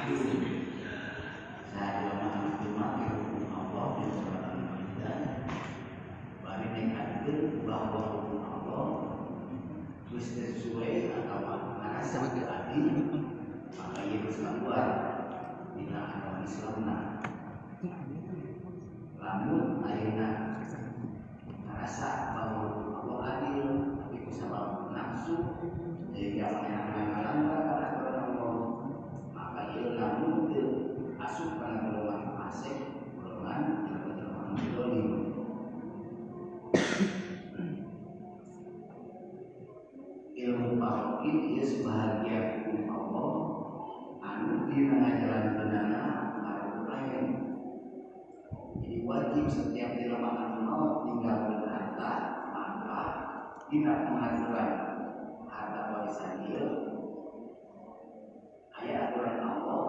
saya lemah cuma hukum Allah di surah Al-Maidah bari nekatkeun bahwa hukum Allah geus sesuai atau ngarasa teu adil maka ieu geus keluar dina agama Islamna. Lamun ayeuna ngarasa bahwa Allah adil tapi kusabab nafsu sehingga melanggar aturan Allah maka ieu lamun teu asup kana golongan fasik golongan zalim. Ilmu tauhid ieu sebahagia hukum Allah anu dina ngajalankeunana anu lain. Jadi wajib setiap jelema anu maot ninggalkeun harta maka dina pengaturan harta warisan ieu aya aturan Allah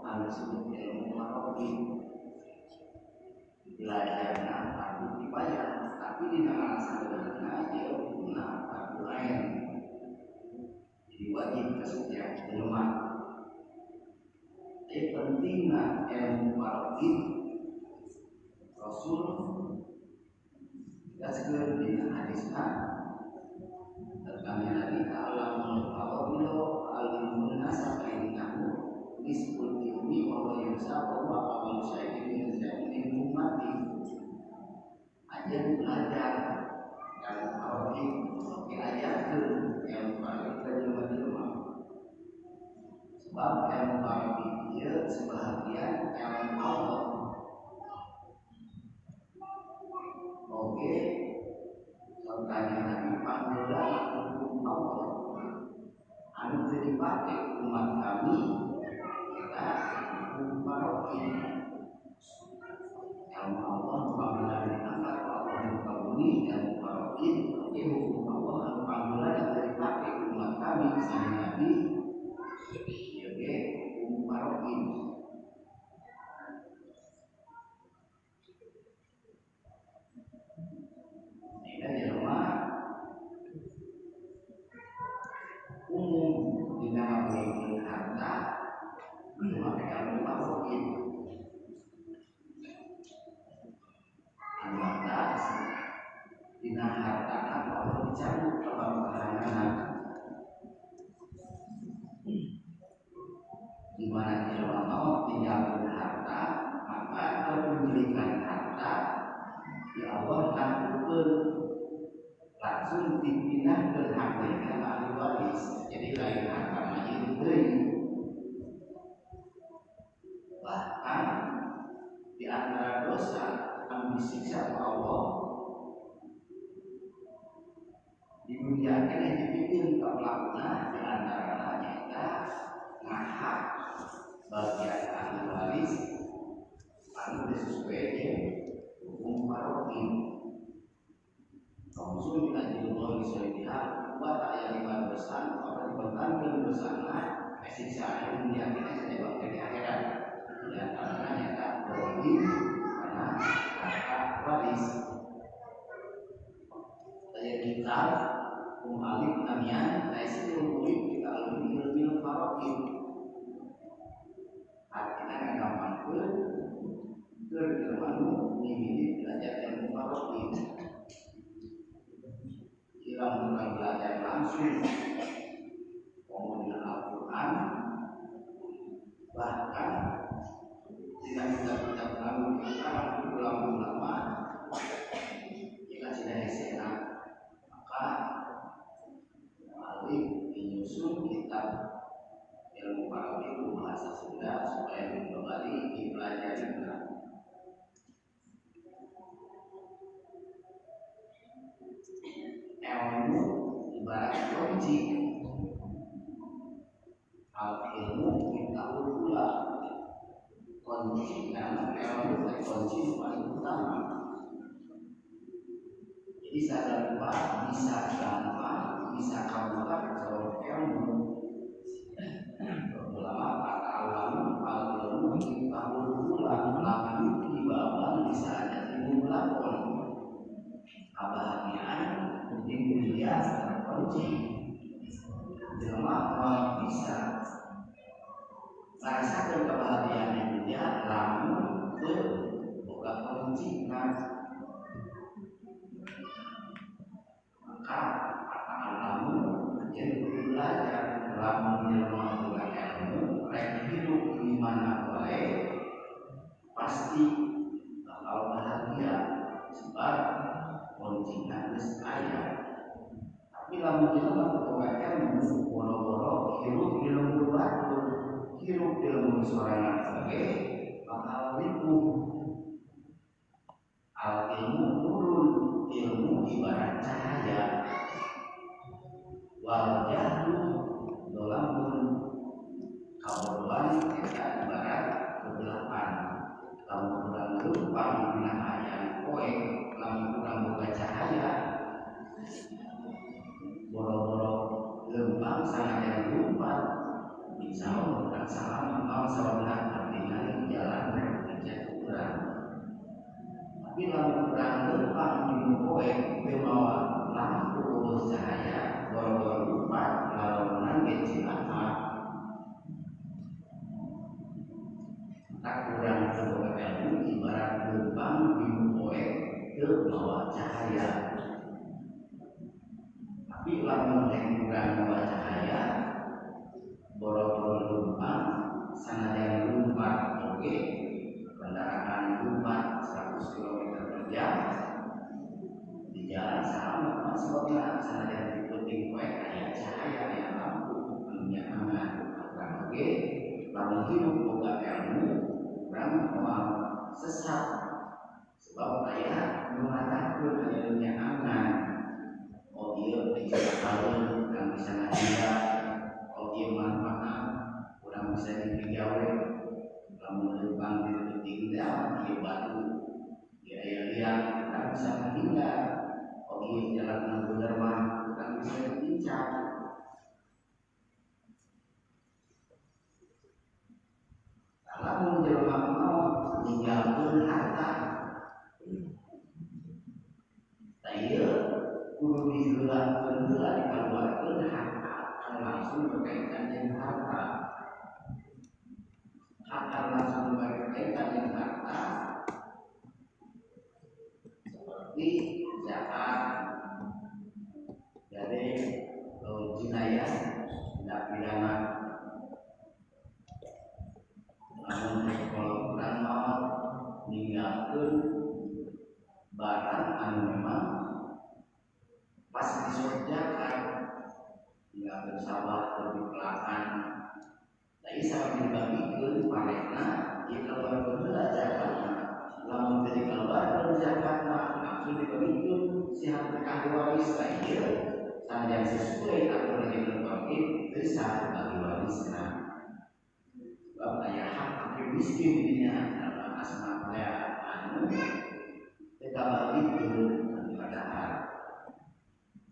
anu disebut ilmu tauhid. Belajarna fardu kifayah tapi dina ngalaksanana ieu hukumna fardu ain. Jadi wajib ke setiap jelema. Pentingna ilmu tauhid Rasul daskeun dina hadisna tentang Nabi ta'alamul fadhila al-ilmun nasa kainahu nisbul ilmi wa yusafa wa qawl syai'in min ummati. Ajar belajar ilmu tauhid diajarkeun ilmu tauhid ka jelema-jelema. Sebab ilmu tauhid ieu sebahagian ilmu Allah. Oke, tentang Nabi panggilan hukum Allah anu teu dipake umat kami kita hukum tauhid. Ilmu Allah panggilan diangkat Allah anu kabumi ilmu tauhid ieu hukum Allah anu panggilan yang teu dipake umat kami sami Nabi ieu ge hukum tauhid. Umum dina memiliki harta memakai ilmu tauhid. Anggota dina harta Allah dicabut kebangsaan di mana jelema mau tinggalkan harta maka kepemilikan harta di Allah tantukeun langsung dipindah ke haknya ahli waris. Jadi lain harta mayit deui. Bahkan di antara dosa yang disiksa Allah di dunia ini dipikir ke pelakunya di antara nyata ngahak bagian ahli waris anu sesuai hukum tauhid. Rasul kita Allah disediakan buat ayat 5 dosa apa dibebankan dosana siksa yang dunia kita sejauh di akhirat. Di antaranya nyata berwajib karena harta waris. Saya kita alif namanya saya kulit kita alumni ilmu tauhid. Artinya kan gampang pun terlalu ini belajar ilmu tauhid. Kita mulai belajar langsung kemudian Al-Quran bahkan jika kita lalu kita ulama jika tidak SMA maka melalui menyusun kitab ilmu tauhid bahasa Sunda supaya kembali dipelajari benar. Ilmu ibarat kunci. Al-ilmu mintahul pula kunci dan ilmu kunci paling utama. Jadi sadar lupa bisa gampang bisa kamukan kalau ilmu. Ulama kata alam al-ilmu mintahul pula lalu dibawa bisa ada ilmu lakon kebahagiaan di dunia terkunci. Jelema mau bisa merasakan nikmat. Maka kamu jadi belajar dalam menjelma ilmu, rek hidup di mana baik, pasti bakal bahagia sebab kuncinya geus aya. Tapi lamun jelema teu ilmu, boro-boro hirup di lembur batu, hirup di lembur sorangan oge bakal ripuh. Al ilmu turun, ilmu ibarat cahaya. Wal jahlu dolamun, kabodohan eta ibarat kegelapan. Lamun urang leumpang dina hayang poe, lamun urang boga cahaya, boro-boro leumpang sangajan lumpat, insyaallah urang salamet maot sawangan artinya jalan menuju urang. Tapi lamun urang leumpang dina poe teu mawa lampu cahaya, boro-boro lumpat lalaronan ge cilamat. Tak kurang sebuah ilmu ibarat lubang di poe teu mawa cahaya. Tapi lamun yang kurang mawa cahaya, boro-boro lubang sanajan lumpat oge kendaraan lumpat 100 km/jam di jalan selamat masukna sanajan diputing poe aya cahaya aya lampu nyaman. Kurang oge lamun hidup boga ilmu urang moal sesat sebab aya nu ngatakeun aya nya aman. Oh ieu diciptakeun urang bisa ngahinda, oh ieu manfaat urang bisa digawe. Lamun leumpang ditinggal ieu batu ieu aya liang urang bisa ngahinda, oh ieu jalan nu bener mah urang bisa dipincang. Lamun jelema mau ninggalkeun harta, tah ieu kudu diheulakeun heula dikaluarkeun harta anu langsung berkaitan jeung harta. Harta langsung berkaitan jeung harta seperti zakat, jadi jinayah, tindak pidana. Namun kalau urang mau ninggalkeun barang anu memang pas disorjakan, ninggalkeun sawah atau dipelakan, da ieu salah dibagikeun paretna ieu kaluarkeun heula zakatna. Lamun teu dikaluarkeun zakatna langsung dibagikeun si harta ahli waris ka ieu sanajan sesuai aturan yang terkait teu sah bagi warisna. Sebab aya hak fakir miskin dinya dalam asma aya anu teu kabagikeun anu padahal.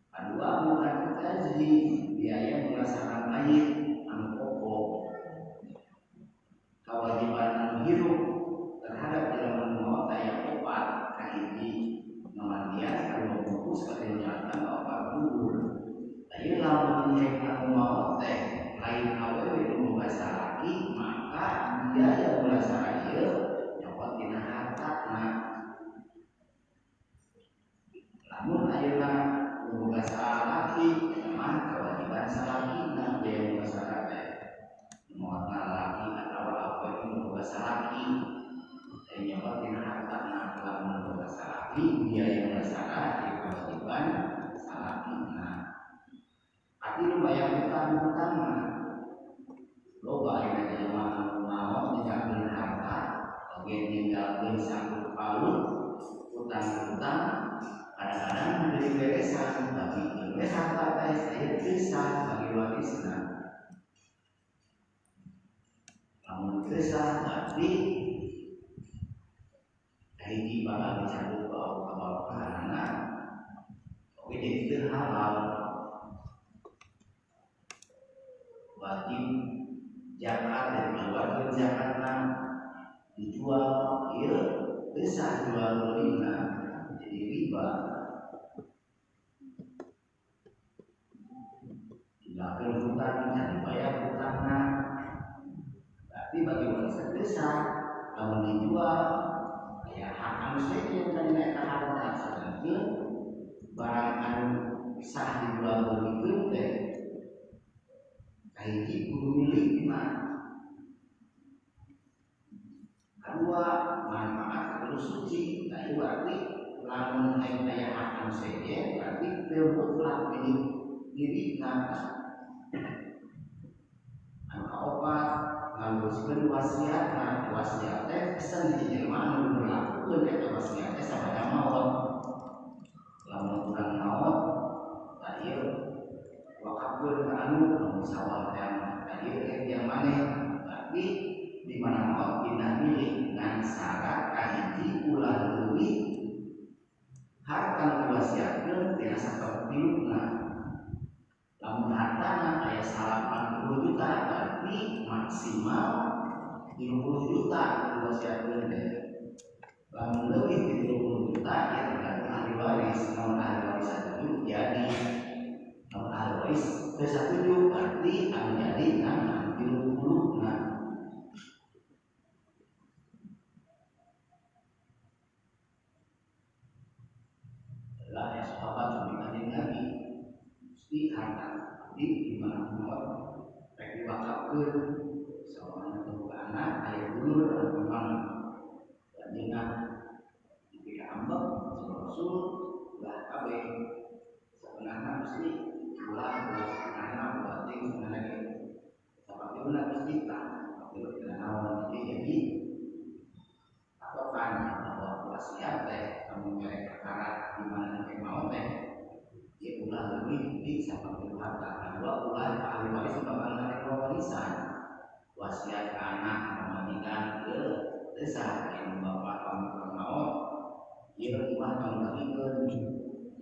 Kedua bukan tajdi biaya melaksanakan mayit anu pokok. Kewajiban anu hidup terhadap jelema maut aya 4 kahiji ngamandian anu fokus ka tindakan opat kubur. Ieu lamun nyek anu maut teh lain awewe nu boga salaki, maka biaya mulaksana ieu nyokot dina hartana. Lamun ayeuna boga salaki mah kewajiban salakina biaya mulaksana teh moal laki atawa awewe nu boga salaki teh nyokot dina hartana. Lamun boga salaki biaya mulaksana ieu kewajiban salakina. Tapi lu bayar hutang-hutang mah loba aya jelema anu maot ninggalkeun harta oge ninggalkeun sanggup paut hutang-hutang kadang-kadang jadi beresan bagi we harta teh saya bisa bagi warisna. Lamun bisa berarti hiji bakal dicabut bawa-bawahanna oge jadi teu halal. Wajib zakat dan keluarga zakatna dijual ieu bisa jual belina jadi riba. Tinggalkeun hutang can dibayar hutangna berarti bagi waris desa lamun dijual aya hak anu sejen diterima. Kedua, manfaat terus suci. Nah, itu berarti lamun ayat akan saja berarti terbuat diri nata. Angka opat nganguskeun wasiat, nah wasiat teh pesan di jelema anu berlakukeun eta wasiat teh sabada maot. Lamun urang maot, tah ieu wakafkeun ka anu sawal teh tah ieu yang maneh. Berarti di mana maot pindah milih ngan syarat kahiji ulah leuwih harta wasiatkeun tiasa kapiluna. Lamun hartana aya 80 juta berarti maksimal 30 juta wasiatkeun teh. Lamun leuwih 30 juta ya tergantung ahli waris. Lamun ahli waris setuju jadi, lamun ahli waris teu setuju berarti anu jadi kan 30 nah. Lah ya sahabat dibanding lagi mesti harta di mana mau rek diwakafkeun sawana teu anak aya dulur anu memang jadinya dipika ambek Rasul lah kabeh sebenarnya mesti ulah setengahna berarti sebenarnya sahabat itu mesti tak itu tidak naon jadi patokan bahwa wasiat teh kamu merek perkara di mana nanti mau teh ya ulah lebih di sama harta. Kedua ulah ahli waris bakal narik warisan wasiat ke anak pematikan ke desa yang bapak kamu mau ia ulah kamu berikan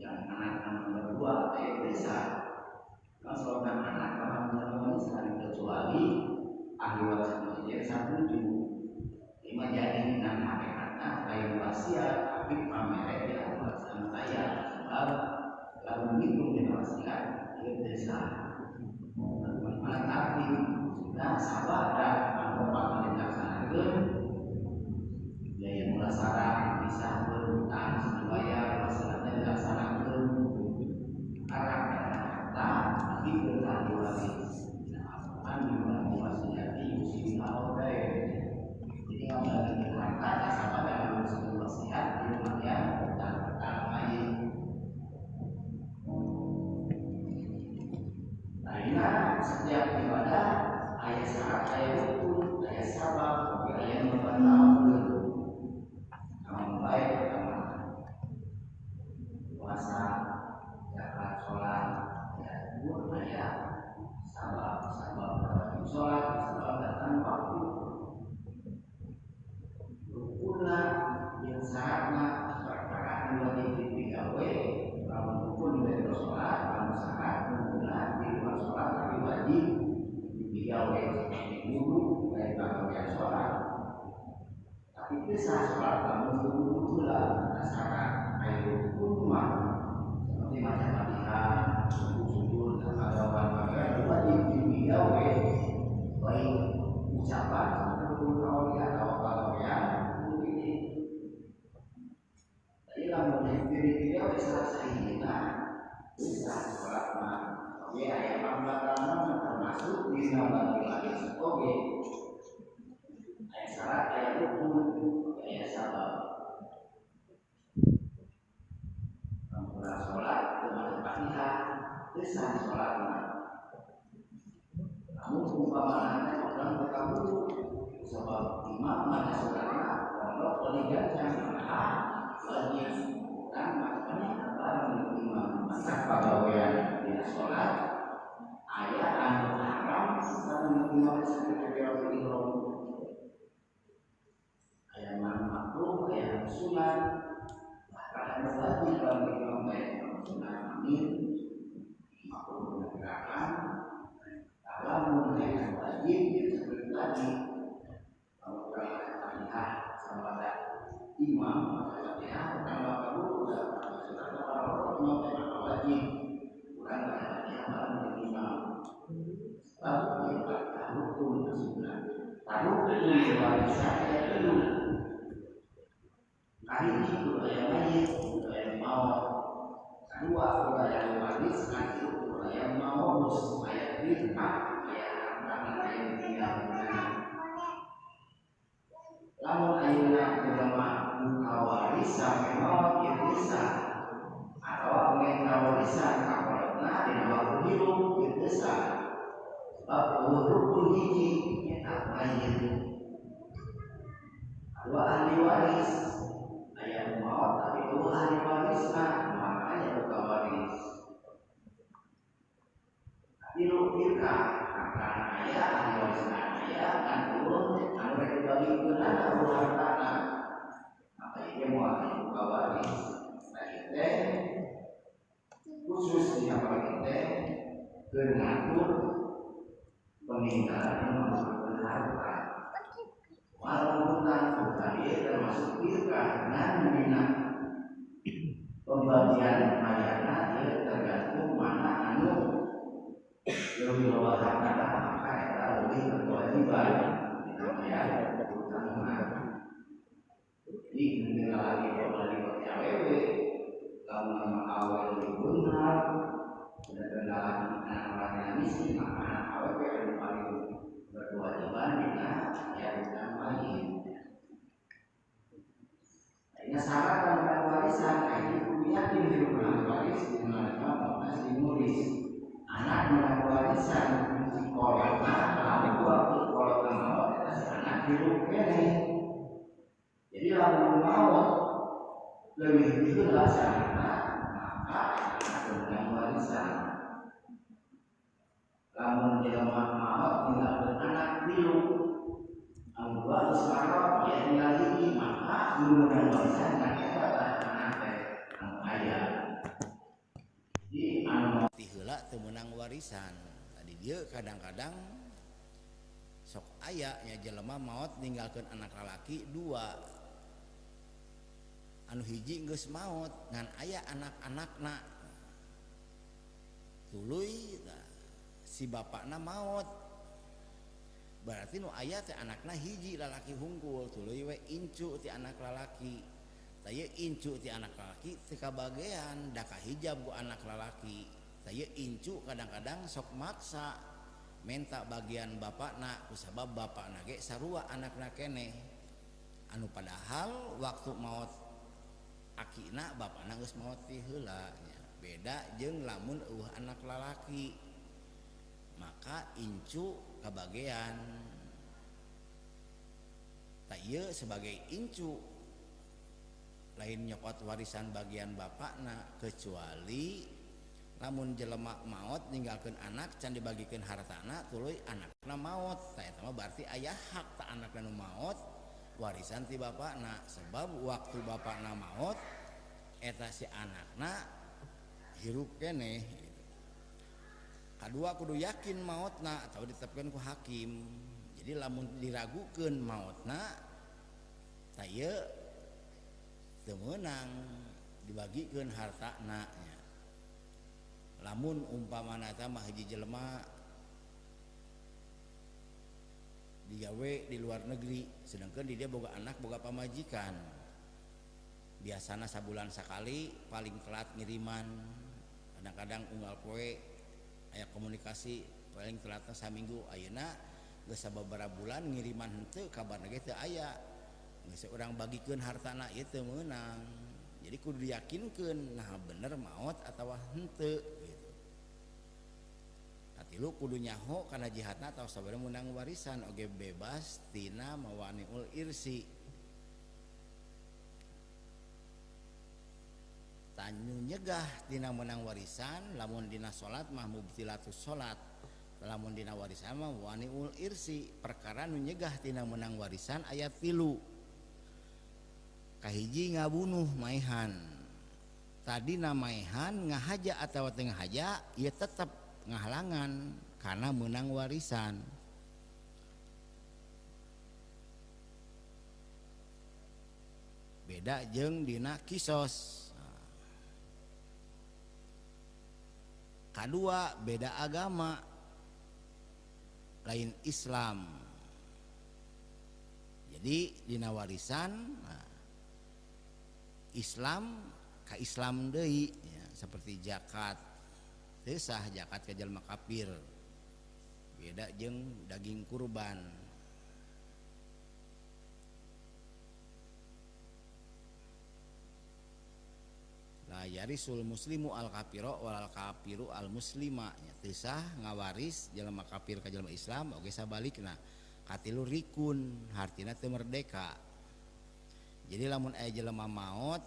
yang anak berdua desa langsung anak kamu warisan kecuali ahli waris itu setuju lima jadi dengan hakikatnya lain wasiat tapi pamerek ya warisan saya sebab lalu hitung di wasiat dia desa mana tapi sudah sabada manfaat dilaksanakan ya yang mulasaran bisa berutang dibayar wasiatnya dilaksanakan arah dan harta tapi berkali waris nah dibagi wasiat di usia awal jadi kalau lagi harta ya sabada harus wasiat di rumah yang bertang lain. Nah, setiap ibadah ayat syarat, ayat rukun, ayat sabab, ayat membantu. Amal baik pertama puasa, zakat, sholat, ayat dua ayat sabab sholat, sabab datang waktu. Rukunlah yang syaratnya perkara dua tiga w. Kalau rukun dari sholat, kalau syarat rukunlah di luar sholat tapi wajib digawe seperti wudhu dari bagian sholat. Tapi bisa sholat kamu wudhu pula syarat air rukun mah seperti macam latihan sujud dan bagian wajib digawe baik ucapan rukun kauliah atau kauliah ini. Jadi kamu diri dia bisa sahihina bisa sholat mah. Oke, ayat pembatalnya termasuk di nama lagi oke. Ayat syarat, ayat rukun, ayat sabab. Kamu sholat dengan Fatihah, bisa sholat mah. Kamu umpamanya orang berkamu sebab imam mana sholatnya kalau peligan yang wajib dan makanya apa imam masa pegawaian tidak sholat ayat anu haram dan imam seperti ihram ayat makruh ayat sunat bahkan wajib dalam imam baik sunat amin makruh gerakan kalau ayat wajib seperti tadi kalau orang Fatihah sama imam Fatihah tambah kabul kalau wajib bukan Fatihah dalam imam sebab kita hukum kesunnah taruh di warisan itu hari ini budaya mayit budaya maut kedua budaya waris nanti budaya maut ayat bid'ah ayat harta ayat dibagi anak hartana apa ini mau buka waris teh khusus di apa kita mengatur peninggalan yang menggunakan harta walaupun tadi termasuk firqah dan minat pembagian mayana dia tergantung mana anu lebih loba harta maka eta lebih berkewajiban ya jadi meninggal lagi kalau lagi pakai awewe kalau nama awal lebih benar dan kendala anak-anaknya miskin maka anak awewe yang paling berkewajiban dengan ya dengan lain. Ini syarat dalam warisan ini kuliah di rumah waris di mana masih nulis anak dalam warisan sekolah kalau buat sekolah mau anak hidup ini jadi lalu mau lebih jelas anak maka anak dalam warisan lamun jelema mau tinggal beranak biru angguan sekarang ya tinggal ini maka belum ada warisan kan eta anak teh anu aya di anu heula teu meunang warisan tadi dia kadang-kadang sok aya nya jelema maot ninggalkeun anak lalaki dua anu hiji geus maot ngan aya anak-anakna tuluy si bapakna maot berarti nu aya teh anakna hiji lalaki hungkul tuluy we incu ti anak lalaki taya incu ti anak lalaki teu kabagean da kahijab ku anak lalaki taya incu kadang-kadang sok maksa minta bagian bapakna kusabab bapakna ge sarua anakna keneh anu padahal waktu maot akina bapakna geus maot ti heula beda jeung lamun eueuh anak lalaki maka incu kabagean tak ieu sebagai incu lain nyokot warisan bagian bapakna kecuali lamun jelema maot ninggalkeun anak can dibagikeun hartana tuluy anakna maot tah eta mah berarti aya hak ta anakna nu maot warisan ti bapakna sebab waktu bapakna maot eta si anakna hirup keneh kadua kudu yakin mautna atau ditetapkan ku hakim jadi lamun diragukeun mautna taya teu meunang dibagikeun hartana lamun umpamana eta mah hiji jelema digawe di luar negeri sedangkan di dia boga anak boga pamajikan biasana sabulan sakali paling telat ngiriman kadang-kadang unggal poe aya komunikasi paling telatna saminggu ayeuna geus sababaraha bulan ngiriman henteu kabarna ge teu aya geus urang bagikeun hartana ieu teu meunang jadi kudu diyakinkeun nah bener maot atawa henteu gitu atilu kudu nyaho kana jihadna atawa sabaraha meunang warisan oge bebas tina mawaniul irsi tanyu nyegah dina menang warisan lamun dina salat mah mubtilatus salat lamun dina warisan mah waniul irsi perkara nu nyegah dina menang warisan ayat 3 kahiji ngabunuh maehan tadi na maehan ngahaja atawa teu ngahaja ieu tetep ngahalangan karena menang warisan beda jeung dina kisos kedua beda agama lain Islam jadi dina warisan Islam ka Islam deui ya, seperti zakat teu sah zakat ka jalma kafir beda jeung daging kurban la yarisul muslimu al kafiro wal kafiru al muslima teu sah ngawaris jalma kafir ka jalma Islam oge sabalikna katilu rikun hartina teu merdeka jadi lamun aya jelema maot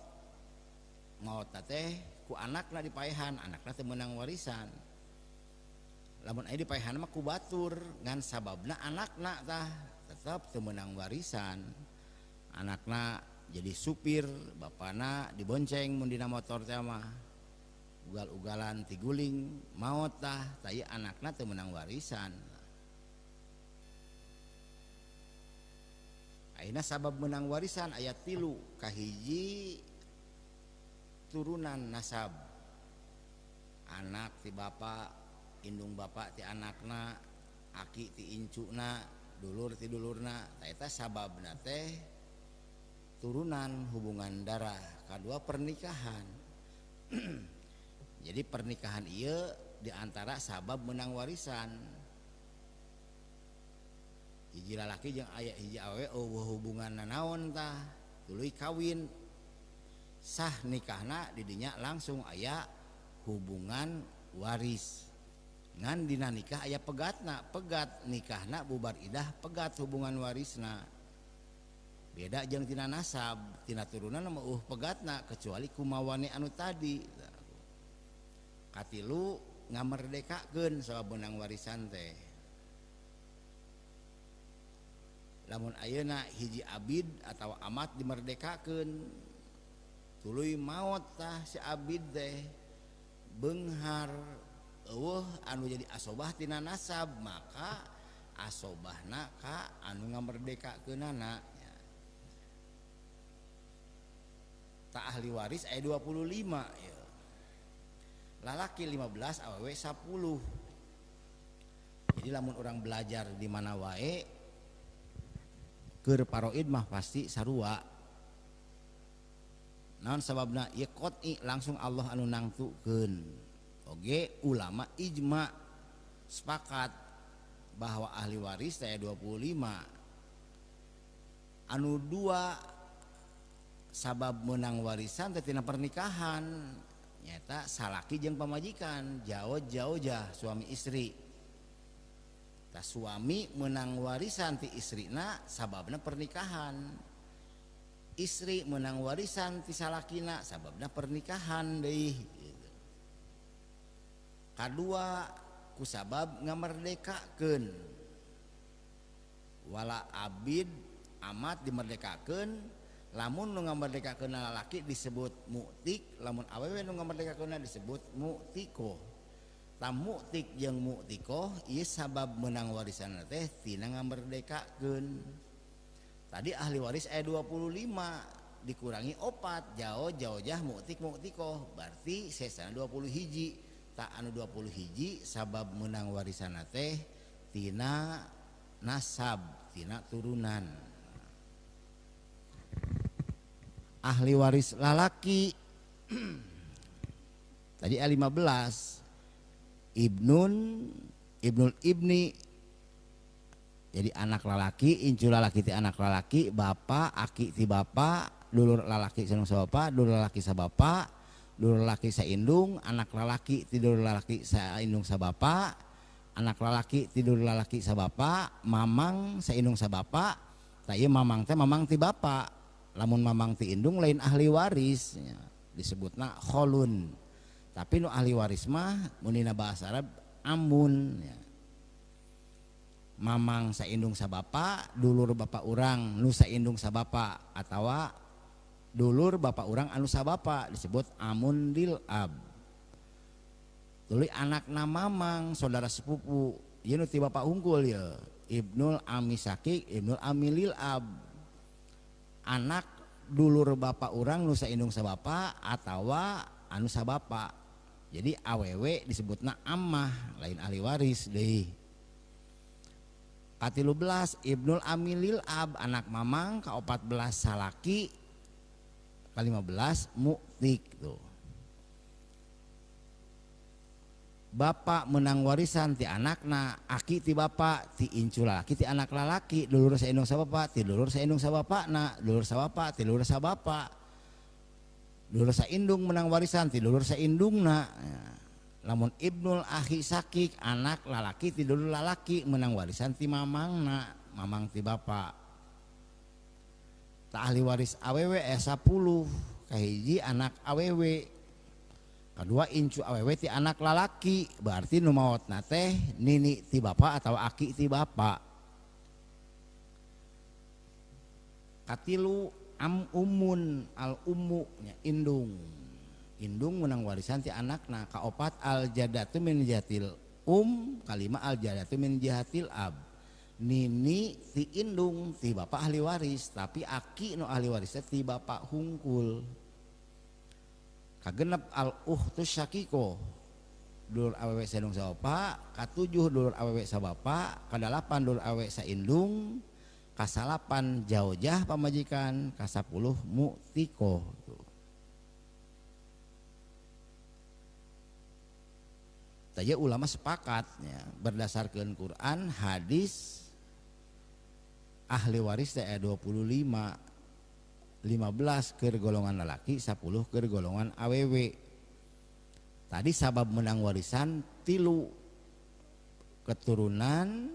teh ku anakna dipaehan anakna teu meunang warisan lamun aya dipaehan mah ku batur ngan sababna anakna tah tetap teu meunang warisan. Anakna jadi supir, bapana dibonceng mun dina motor teh mah. Ugal-ugalan ti guling maot tah, tah anakna teu meunang warisan. Ayeuna sabab meunang warisan aya 3, kahiji turunan nasab. Anak ti bapa, indung bapa ti anakna, aki ti incuna, dulur ti dulurna, eta sababna teh turunan hubungan darah. Kadua pernikahan. Jadi pernikahan ieu diantara sabab menang warisan. Hiji lalaki jeung aya hiji awewe hubungan naon tah, tuluy kawin. Sah nikahna di dinya langsung aya hubungan waris. Ngan dina nikah aya pegatna, pegat nikahna bubar idah pegat hubungan warisna. Beda jeung tina nasab, tina turunan mah pegatna kecuali kumawane anu tadi. Katilu ngamerdekakeun sabab menang warisan teh. Lamun ayeuna hiji abid atau amat dimerdekakeun, tuluy maot tah si abid teh beunghar eueuh anu jadi asobah tina nasab, maka asobahna ka anu ngamerdekakeunana. Tak ahli waris aya 25 ya. Lalaki 15, awewe 10. Jadi lamun orang belajar di mana wae keur paroid mah pasti sarua. Naon sababna? Ieu qot'i langsung Allah anu nangtukeun. Oge ulama ijma sepakat bahwa ahli waris aya 25. Anu 2 sabab menang warisan teh tina pernikahan nyata salaki jeung pamajikan, jauh-jauh suami istri. Tah suami menang warisan ti istrina sababna pernikahan. Istri menang warisan ti salakina sababna pernikahan deui gitu. Kadua kusabab ngamerdekakeun. Wala abid amat dimerdekakeun, lamun nu ngamerdekakeun lalaki disebut mu'tik, lamun awewe nu ngamerdekakeunna disebut mu'tikoh. Tam mu'tik jeung mu'tikoh ieu sabab menang warisan teh tina ngamerdekakeun. Tadi ahli waris aya 25 dikurangi 4 jauh-jauh mu'tik mu'tikoh berarti sesana 20 hiji. Tak anu 20 hiji sabab menang warisan teh tina nasab, tina turunan. Ahli waris lalaki tadi ada 15, ibnul ibni, jadi anak lalaki, incu lalaki ti anak lalaki, bapa aki ti bapa, dulur lalaki saindung sabapa, dulur lalaki sabapa, dulur lalaki saindung, anak lalaki ti dulur lalaki saindung sabapa, anak lalaki ti dulur lalaki sabapa, mamang saindung sabapa. Tah ieu mamang teh mamang ti bapa. Lamun mamang ti indung lain ahli waris ya, disebutna kholun. Tapi nu ahli waris mah mun dina bahasa Arab amun ya. Mamang saindung sabapa, dulur bapa urang nu saindung sabapa, atawa dulur bapa urang anu sabapa disebut amun lil ab. Tuluy anakna mamang saudara sepupu, ieu nu ti bapa unggul ya, ibnul ami sakik, ibnul ami lil ab. Anak dulur bapa urang nu saindung sabapa atawa anu sabapa. Jadi awewe disebutna ammah, lain ahli waris deui. 13 ibnul amilil ab, anak mamang. 14 salaki. 15 mu'tik tuh. Bapak menang warisan ti anakna, aki ti bapak, ti incu lalaki ti anak lalaki, dulur saindung sabapa, ti dulur saindung sabapana, dulur sabapa, ti dulur sabapa. Dulur saindung menang warisan ti dulur saindungna. Ya. Lamun ibnul akhi sakik, anak lalaki ti dulur lalaki menang warisan ti mamangna, mamang ti bapak. Ta ahli waris awewe 10, kahiji anak awewe. Kedua incu awewe ti anak lalaki, berarti nu maotna teh nini ti bapa atau aki ti bapa. Katilu umun al ummu nya indung menang warisan ti anakna. Kaopat al jadatu min jatil kalima al jadatu min jatil ab. Nini ti indung ti bapak ahli waris, tapi aki nu ahli warisnya ti bapak hungkul. Kagenep al uhtus syakiko dulur awewe sadung saopa, katujuh dulur awewe sabapa, kadalapan dulur awewe saindung, kasalapan jaujah pamajikan, kasapuluh mu'tiko. Tanya ulama sepakatnya berdasarkan Quran, hadis, ahli waris teh 25, 15 ke golongan lelaki, 10 ke golongan awewe. Tadi sabab menang warisan 3 keturunan,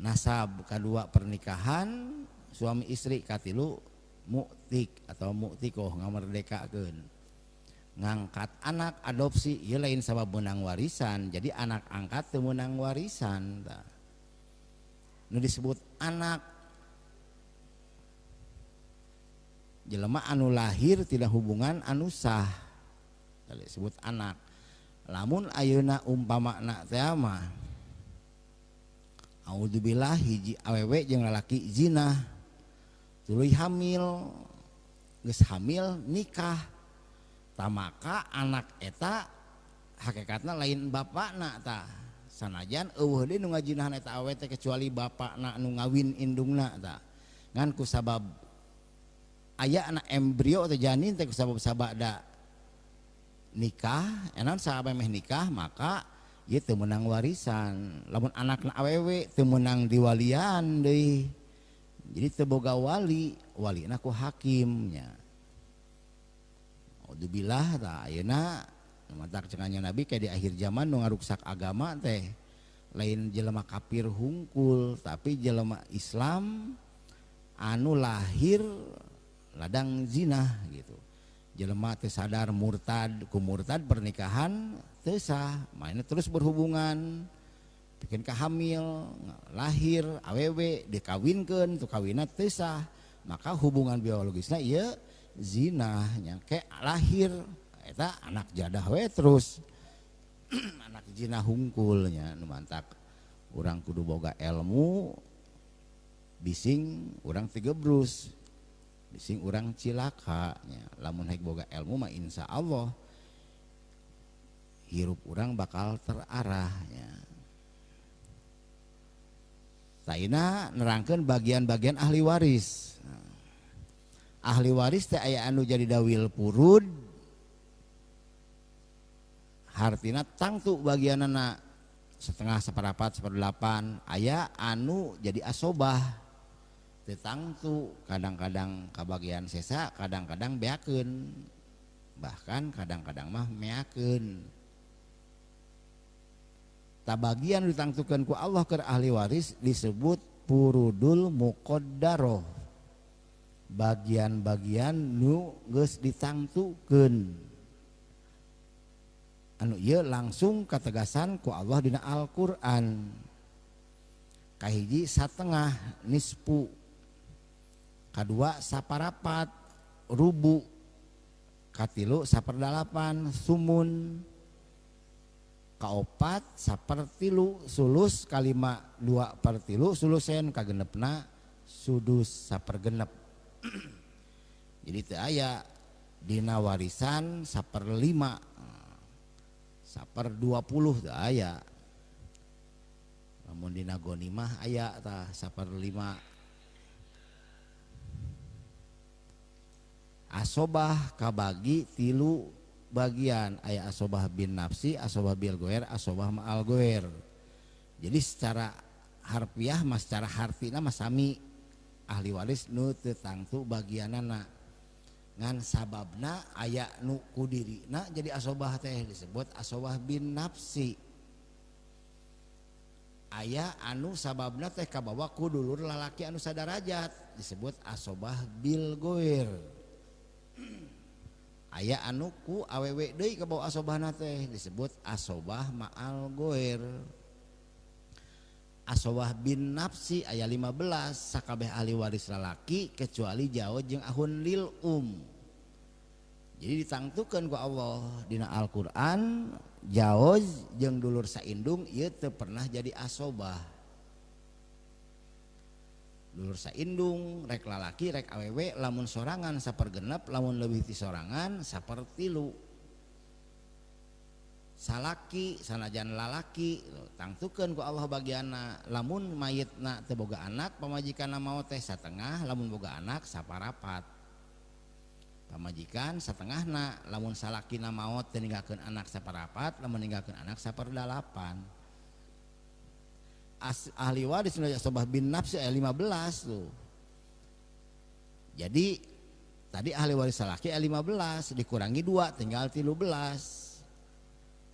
nasab, kedua pernikahan, suami istri, katilu mu'tik atau mu'tikoh ngamerdekakeun. Ngangkat anak adopsi ieu lain sabab menang warisan, jadi anak angkat teu menang warisan. Nu disebut anak jelema anu lahir tidak hubungan anu sah disebut anak. Lamun ayeuna umpamana teh mah auzubillah hiji awewe jeung lalaki zina tuluy hamil, geus hamil nikah, tamaka anak eta hakikatna lain bapakna tah. Sanajan eueuh deui nu ngajinahan eta awewe teh kecuali bapakna nu ngawin indungna tah. Ngan ku sabab aya anak embrio atau janin teh sabab sabada nikah, enan sahabat meh nikah maka ieu teu meunang warisan. Lamun anakna awewe teu meunang diwalian deui. Jadi teu boga wali, walina ku hakimnya. Alhamdulillah tah ayeuna matak cenah Nabi kayak di akhir zaman nu ngaruksak agama teh lain jelema kafir hungkul, tapi jelema Islam anu lahir ladang zina gitu. Jelema teu sadar murtad, ku murtad pernikahan teu sah, mainnya terus berhubungan, bikin hamil, lahir awewe dikawinkeun, tu kawinna teu sah, maka hubungan biologisna ieu zina nya ke lahir eta anak jadah we terus anak zina hungkulnya nu mantak. Urang kudu boga ilmu, bising urang tigebrus, bising urang cilaka nya. Lamun haek boga ilmu mah insyaallah hirup urang bakal terarah nya. Saina nerangkeun bagian-bagian ahli waris. Ahli waris teh aya anu jadi dawil purud, hartina tangtu bagianana setengah, seperapat, seperdelapan. Aya anu jadi asobah tetangtu, kadang-kadang kabagian sesa, kadang-kadang beakeun, bahkan kadang-kadang mah meakeun. Tabagian ditangtukeun ku Allah ke ahli waris disebut purudul muqaddaroh, bagian-bagian nu geus ditangtukeun. Anu ieu langsung kategasan ku Allah dina Al-Qur'an. Kahiji satengah nispu, kadua saparapat rubu, katilu saperdalapan sumun, kaopat sapertilu sulus, kalima 2/3 sulusen, kagenepna sudus sapergenep. Jadi teu aya dina warisan 1/5, 1/20 teu aya. Lamun dina ghanimah aya tah 1/5. Asobah kabagi 3 bagian, aya asobah bin nafsi, asobah bil goer, asobah ma'al goer. Jadi secara harfiah mas secara hartina mas sami ahli waris nu teu tangtu bagianana. Ngan sababna aya nu ku dirina jadi asobah teh disebut asobah bin nafsi. Aya anu sababna teh kabawa ku dulur lalaki anu sadarajat disebut asobah bil goer. Aya anu ku awewe deui kabawa asobahna teh disebut asobah ma'al goer. asobah bin nafsi ayat 15 sakabeh ahli waris lalaki kecuali jauz jeung ahun lil jadi ditangtukeun ku Allah dina Al-Qur'an jauz jeung dulur saindung ieu teu pernah jadi asobah. Dulur saindung rek lalaki rek awewe lamun sorangan sapergenep lamun leuwih ti sorangan sapertilu. Salaki sanajan lalaki tangtukeun ku Allah bagianna lamun mayitna teu boga anak pamajikanna maot teh satengah lamun boga anak saparapat pamajikan satengahna lamun salakina maot teu ninggalkeun anak saparapat lamun ninggalkeun anak saperdalapan. Ahli waris nu asobah bin nafsi ayat 15 tuh. Jadi tadi ahli waris salaki ayat 15 dikurangi 2 tinggal 13.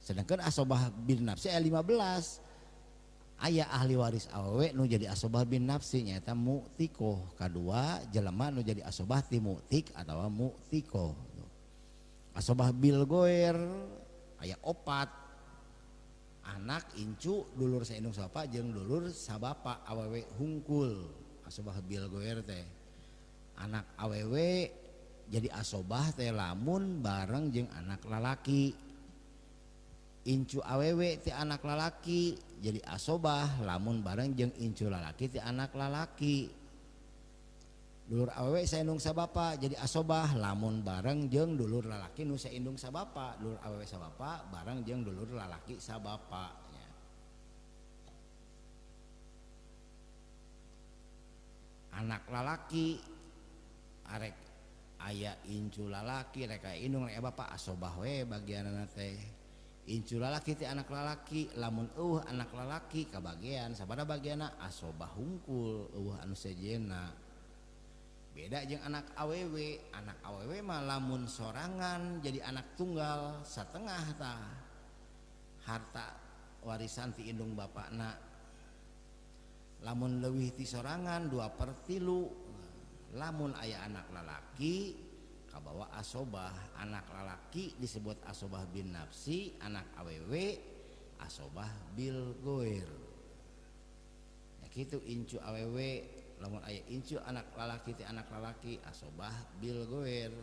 Sedangkan asobah bin nafsi ayat 15 aya ahli waris awewe nu jadi asobah bin nafsi nyaeta mu'tikoh kadua jelema nu jadi asobah ti mu'tik atawa mu'tikoh. Asobah bil goer aya 4 anak incu dulur saindung sabapa jeung dulur sabapa awewe hungkul asobah bil goer teh anak awewe jadi asobah teh lamun bareng jeung anak lalaki. Incu awewe ti anak lalaki jadi asobah lamun bareng jeung incu lalaki ti anak lalaki. Dulur awewe saindung sabapa jadi asobah lamun bareng jeung dulur lalaki nu saindung sabapa. Dulur awewe sabapa bareng jeung dulur lalaki sabapa. Anak lalaki arek aya incu lalaki rek aya indung rek bapa asobah we bagianna teh. Incu lalaki ti anak lalaki lamun anak lalaki kabagian sabada bagianna asobah hungkul anu sejena. Beda jeung anak awewe mah lamun sorangan jadi anak tunggal satengah tah harta warisan ti indung bapakna. Lamun leuwih ti sorangan 2/3 lamun aya anak lalaki kabawa asobah. Anak lalaki disebut asobah bin nafsi, anak awewe asobah bil goer. Ya kitu incu awewe lamun aya incu anak lalaki ti anak lalaki asobah bil goer.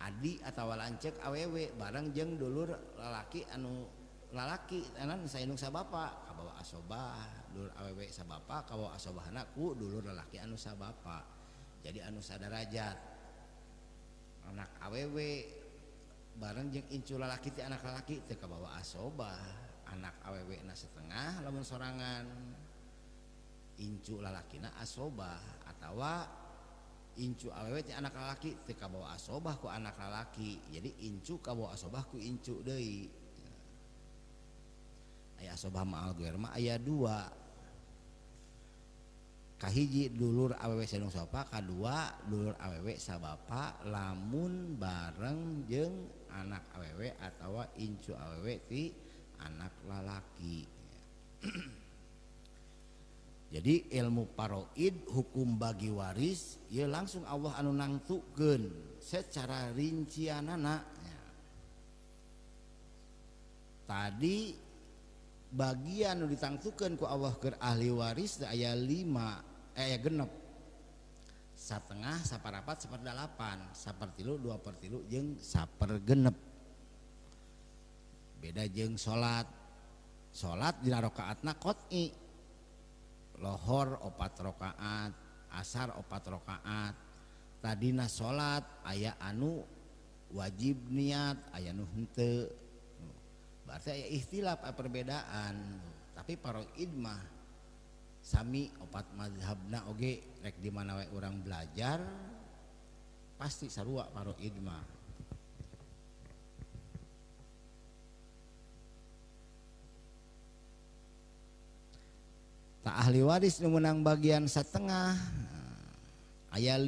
Adi atawa lancek awewe bareng jeung dulur lalaki anu lalaki anan saindung sabapa kabawa asobah. Dulur awewe sabapa kabawa asobahna ku dulur lalaki anu sabapa. Jadi anu sadarajat. Anak awewe bareng jeung incu lalaki ti anak lalaki teu kabawa asobah. Anak awewe na setengah lamun sorangan incu lalakina asobah atawa incu awewe ti anak lalaki teu kabawa asobah ku anak lalaki. Jadi incu kabawa asobah ku incu deui. Aya asobah ma'al goer mah aya 2. Kahiji dulur awewe saindung sabapa, kadua dulur awewe sabapa lamun bareng jeung anak awewe atawa incu awewe ti anak lalaki. Jadi ilmu paroid hukum bagi waris ieu langsung Allah anu nangtukeun secara rincianana. Tadi bagian nu ditangtukeun ku Allah keur ahli waris aya 5 aya genep satengah saparapat saperdalapan sapertilu 2/3 jeung sapergenep. Beda jeung salat dina rakaatna qot'i lohor 4 rakaat asar 4 rakaat. Tadina salat aya anu wajib niat aya nu henteu berarti aya ikhtilaf perbedaan. Tapi paroid mah sami 4 mazhabna oge rek di mana we urang belajar pasti sarua paroid mah. Tak ahli waris nu meunang bagian satengah aya 5.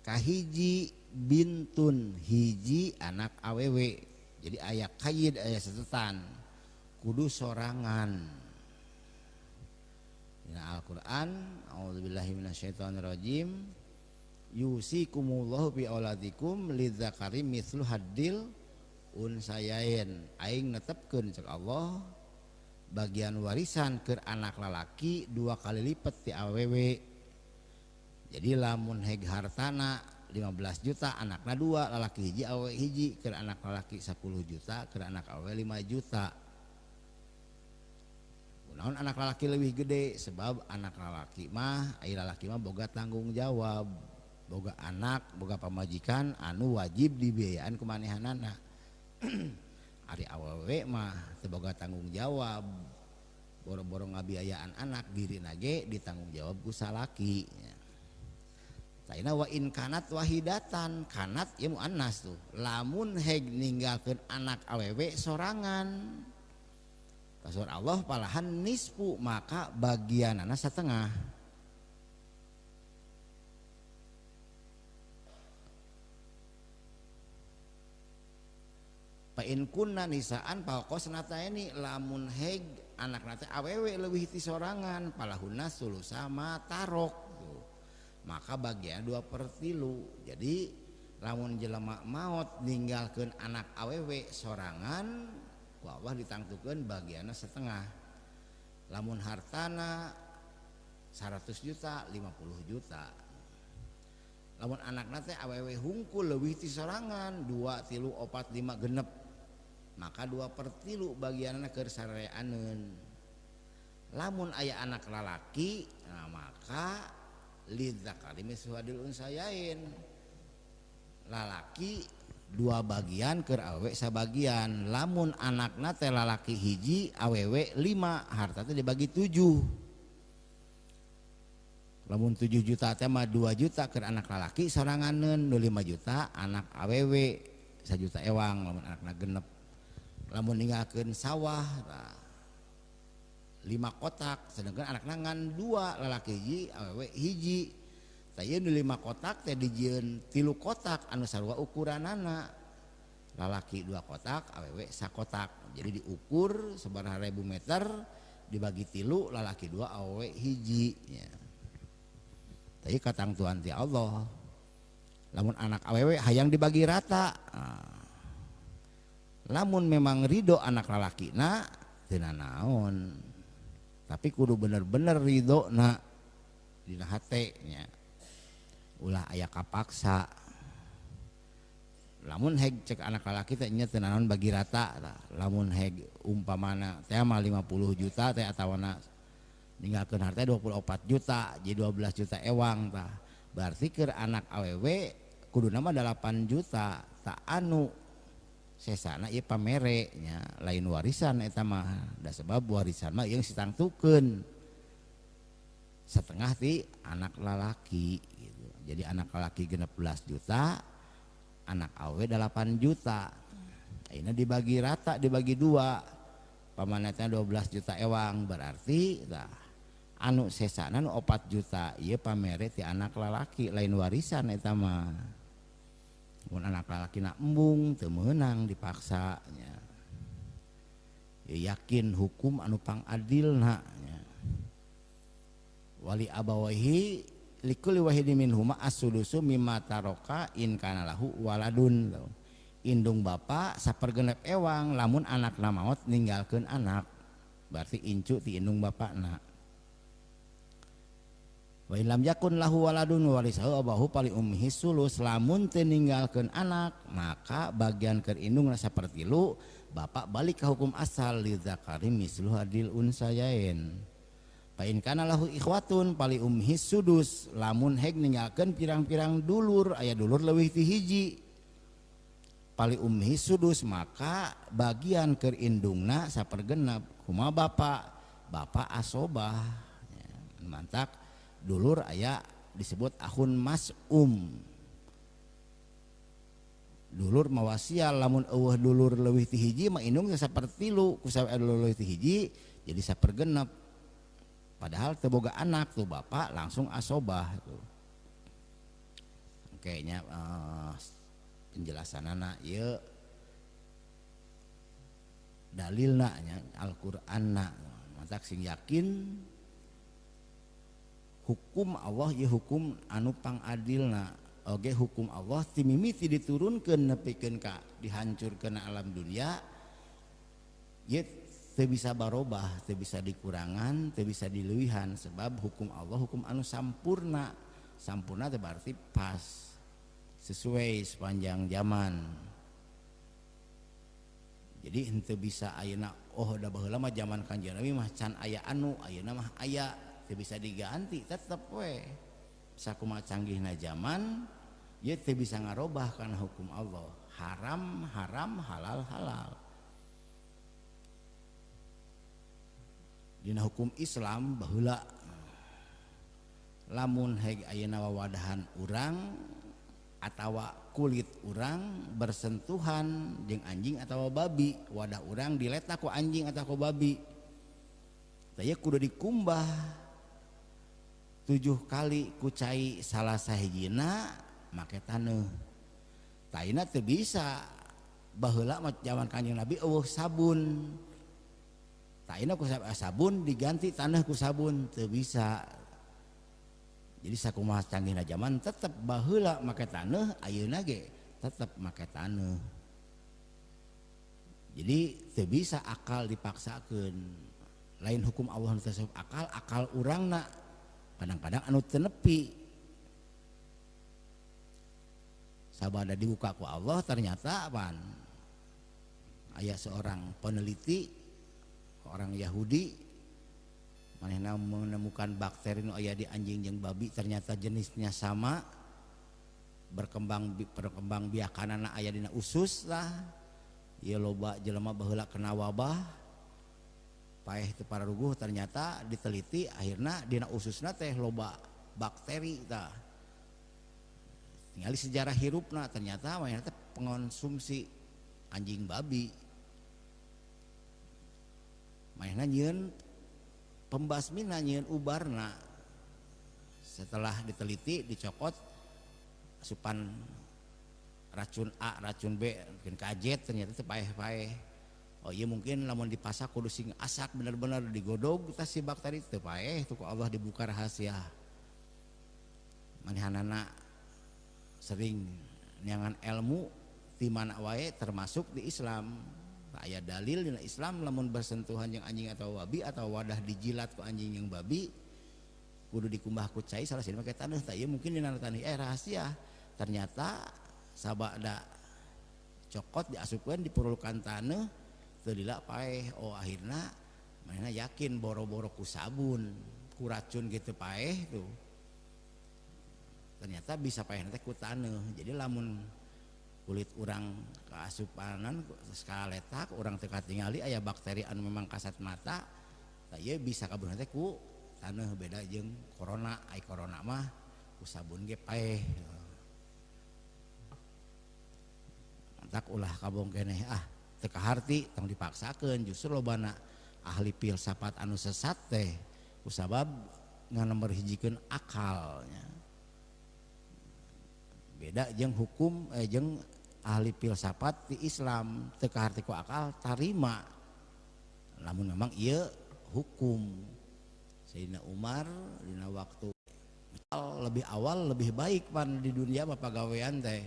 Kahiji bintun hiji anak awewe. Jadi aya kaid aya setetan kudu sorangan. Dina Al-Qur'an a'udzubillahi minasyaitonirrajim yusikumullahu fi auladikum lidzakari mithlu haddil unsayain aing netepkeun cek Allah bagian warisan ke anak lalaki 2 kali lipat ti awewe. Jadi lamun heg hartana 15 juta anakna 2 lalaki hiji awewe hiji ke anak lalaki 10 juta ke anak awewe 5 juta. Naon anak lalaki lebih gede sebab anak lalaki mah boga tanggung jawab, boga anak, boga pamajikan anu wajib dibiayaan kumanehanana. Ari awewe mah teu boga tanggung jawab, boro-boro ngabiayaan anak diri nage ditanggung jawab ku salaki. Taina wa in kanat wahidatan, kanat ieu muannas tuh. Lamun heg ninggalkeun anak awewe sorangan. Kasur Allah palahan nisfu maka bagianana satengah. Pain kunna nisaan palkosna ini lamun heg anak nate awewe leuwih ti sorangan palahuna sulusa ma tarok tuh. Maka bagian 2/3. Jadi lamun jelema maot ninggalkeun anak awewe sorangan ku Allah ditangtukeun bagianna setengah. Lamun hartana 100 juta 50 juta. Lamun anak nate awewe hungkul leuwih ti sorangan 2 3 4 5 genep maka 2/3 bagianna keur sareaneun. Lamun aya anak lalaki nah maka lidzakari mislu hadil unsayain, lalaki 2 bagian keur awewe sabagian. Lamun anakna teh lalaki hiji awewe 5 harta teh dibagi 7. Lamun 7 juta teh mah 2 juta keur anak lalaki soranganeun, 5 juta anak awewe 1 juta ewang lamun anakna genep. Lamun ninggalkeun sawah 5 kotak sedangkan anakna ngan 2 lalaki hiji awewe hiji. Tah ieu 5 kotak teh dijieun 3 kotak anu sarua ukuranana. Lalaki 2 kotak awewe 1 kotak. Jadi diukur sabaraha ribu meter dibagi 3 lalaki 2 awewe hiji ya. Tadi katangtuan ti Allah. Lamun anak awewe hayang dibagi rata. Lamun memang ridho anak lalaki na teu naon. Tapi kudu bener-bener ridho na dina hate nya. Ulah aya kapaksa. Lamun heg cek anak lalaki teh nya teu naon bagi rata. Lamun heg umpamana teh mah 50 juta teh atawana ninggalkeun harta 24 juta jadi 12 juta ewang tah. Berarti keur anak awewe kuduna mah 8 juta tak anu sesana ieu pamere nya lain warisan eta mah. Da sebab warisan mah ieu ditangtukeun setengah ti anak lalaki gitu. Jadi anak lalaki 16 juta, anak awewe 8 juta. Ayeuna dibagi rata dibagi 2. Pamanetna 12 juta ewang berarti tah anu sesana nu 4 juta ieu pamere ti anak lalaki lain warisan eta mah. Mun anak lalaki na embung teu meunang dipaksa nya. Ya yakin hukum anu pangadilna nya. Wali abawaihi likulli wahidin minhuma as-sudusu mimma taroka in kana lahu waladun. Indung bapa sapergenep ewang lamun anakna maot ninggalkeun anak. Berarti incu ti indung bapana. Wa illam yakun lahu waladun warisahu abahu pali ummihi sulus. Lamun teu ninggalkeun anak maka bagian keur indung sapertilu bapak balik ka hukum asal lidzakari mislu hadil unsayain. Fa in kana lahu ikhwatun pali ummihi sudus. Lamun heg ninggalkeun pirang-pirang dulur aya dulur leuwih ti hiji pali ummihi sudus maka bagian keur indungna sapergenep kumaha bapak asobah ya, mantak dulur aya disebut akhun mas'um. Dulur mawasial lamun eueuh dulur leuwih ti hiji mah indung sapertilu ku sawe dulur leuwih ti hiji jadi sapergenep. Padahal teu boga anak tuh bapak langsung asobah tuh. Kayaknya penjelasanana ieu dalilna nya Al-Qur'anna mantak sing yakin hukum Allah ya hukum anu pangadilna oge hukum Allah timimiti diturunkeun nepikeun ka dihancurkeun alam dunia ye teu bisa barobah, teu bisa dikurangan, teu bisa dileuwihan sebab hukum Allah hukum anu sampurna. Sampurna teh berarti pas sesuai sepanjang zaman. Jadi henteu bisa ayeuna da baheula mah zaman Kanjeng Nabi mah can aya anu, ayeuna mah aya, teu bisa diganti tetep we. Sakumaha canggihna zaman ye teu bisa ngarobah kana hukum Allah. Haram haram, halal halal. Dina hukum Islam baheula lamun hege ayeuna wawadahan urang atawa kulit urang bersentuhan jeung anjing atawa babi, wadah urang diletak ku anjing atawa ku babi, teh kudu dikumbah 7 kali ku cai salah sahijina make taneuh. Taina teu bisa baheula mah zaman Kanjeng Nabi eueuh sabun. Taina ku sabun diganti taneuh ku sabun teu bisa. Jadi sakumaha canggihna zaman tetep baheula make taneuh, ayeuna ge tetep make taneuh. Jadi teu bisa akal dipaksakeun. Lain hukum Allah nu tasawuf akal urangna kadang-kadang anu teu nepi. Sabada dibuka ku Allah ternyata apaan? Aya seorang peneliti orang Yahudi manehna menemukan bakteri nu aya di anjing jeung babi ternyata jenisnya sama, berkembang biakanana aya dina usus lah. Ieu loba jelema baheula kena wabah paeh teu pararuguh, ternyata diteliti akhirna dina ususna teh loba bakteri tah. Tingali sejarah hirupna ternyata manehna teh pengonsumsi anjing babi. Manehna nyieun pembasmina, nyieun ubarna. Setelah diteliti dicokot asupan racun A, racun B, mungkin kajet ternyata teu paeh-paeh. Oh iya mungkin lamun dipasak kudu sing asak bener-bener digodog tas si bakteri teu paeh tuh ku Allah dibuka rahasia. Manehanana sering niangan ilmu di mana wae termasuk di Islam. Aya dalil dina Islam lamun bersentuhan jeung anjing atau babi atau wadah dijilat ku anjing jeung babi kudu dikumbah ku cai salah siji make taneuh. Tah ieu mungkin dina taneuh rahasia. Ternyata sabada cokot diasupkeun dipurulkan taneuh teu lila paeh. Oh akhirna manehna yakin boro-boro ku sabun ku racun gitu paeh tuh. Ternyata bisa paeh teh ku taneuh. Jadi lamun kulit urang kaasupanan skala letak urang teu katingali aya bakteri anu memang kasat mata, tah ieu bisa kabunuh teh ku taneuh. Beda jeung corona, ai corona mah ku sabun ge paeh. Mantak ulah kabong keneh teu kaharti tong dipaksakeun. Justru lobana ahli filsafat anu sesat teh kusabab nganomor hijikeun akalnya. Beda jeung hukum jeung ahli filsafat di Islam teu kaharti ku akal tarima. Namun memang ieu hukum. Sayyidina Umar dina waktu lebih awal lebih baik pan di dunia mah pagawean teh.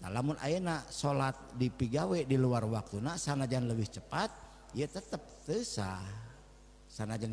Lamun ayeuna salat dipigawe di luar waktuna sanajan lebih cepat ieu tetep teu sah. Sanajan